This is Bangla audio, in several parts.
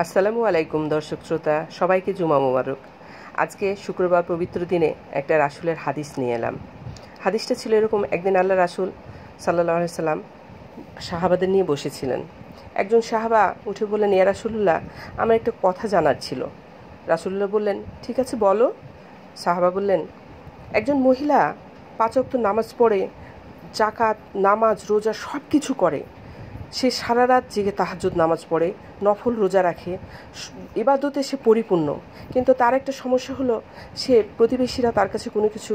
আসসালামু আলাইকুম দর্শক শ্রোতা, সবাইকে জুমা মোবারক। আজকে শুক্রবার পবিত্র দিনে একটা রাসূলের হাদিস নিয়ে এলাম। হাদিসটা ছিল এরকম: একদিন আল্লাহ রাসূল সাল্লাল্লাহু আলাইহি সাল্লাম সাহাবাদের নিয়ে বসেছিলেন। একজন সাহাবা উঠে বললেন, ইয়া রাসূলুল্লাহ, আমার একটা কথা জানার ছিল। রাসূলুল্লাহ বললেন, ঠিক আছে বলো। সাহাবা বললেন, একজন মহিলা 5 ওয়াক্ত নামাজ পড়ে, জাকাত, নামাজ, রোজা সব কিছু করে। সে সারা রাত জেগে তাহাজ্জুদ নামাজ পড়ে, নফল রোজা রাখে, ইবাদতে সে পরিপূর্ণ। কিন্তু তার একটা সমস্যা হলো, সে প্রতিবেশীরা তার কাছে কোনো কিছু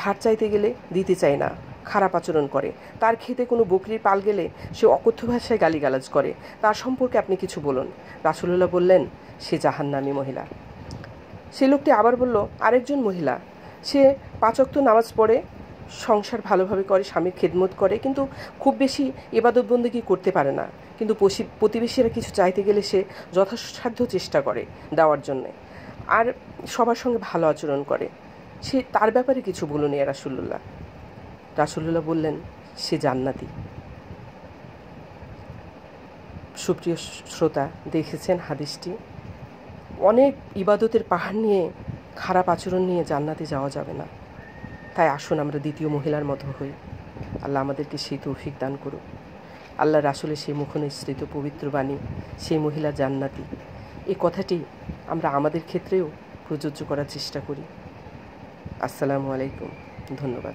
ধার চাইতে গেলে দিতে চায় না, খারাপ আচরণ করে। তার খেতে কোনো বকরির পাল গেলে সে অকথ্য ভাষায় গালিগালাজ করে। তার সম্পর্কে আপনি কিছু বলুন। রাসূলুল্লাহ বললেন, সে জাহান্নামী মহিলা। সে লোকটি আবার বলল, আরেকজন মহিলা, সে 5 ওয়াক্ত নামাজ পড়ে, সংসার ভালোভাবে করে, স্বামীর খেদমত করে, কিন্তু খুব বেশি ইবাদত বন্দেগী করতে পারে না। কিন্তু প্রতিবেশীরা কিছু চাইতে গেলে সে যথাসাধ্য চেষ্টা করে দেওয়ার জন্যে, আর সবার সঙ্গে ভালো আচরণ করে। সে তার ব্যাপারে কিছু বলুন ইয়া রাসূলুল্লাহ। রাসূলুল্লাহ বললেন, সে জান্নাতি। সুপ্রিয় শ্রোতা, দেখেছেন হাদিসটি। অনেক ইবাদতের পাহাড় নিয়ে, খারাপ আচরণ নিয়ে জান্নাতে যাওয়া যাবে না। তাই আসুন আমরা দ্বিতীয় মহিলার মতো হই। আল্লাহ আমাদেরকে সেই তৌফিক দান করুক। আল্লাহ রাসূলের সেই মুখনিসৃত পবিত্র বাণী, সেই মহিলা জান্নাতি, এই কথাটি আমরা আমাদের ক্ষেত্রেও প্রযোজ্য করার চেষ্টা করি। আসসালামু আলাইকুম, ধন্যবাদ।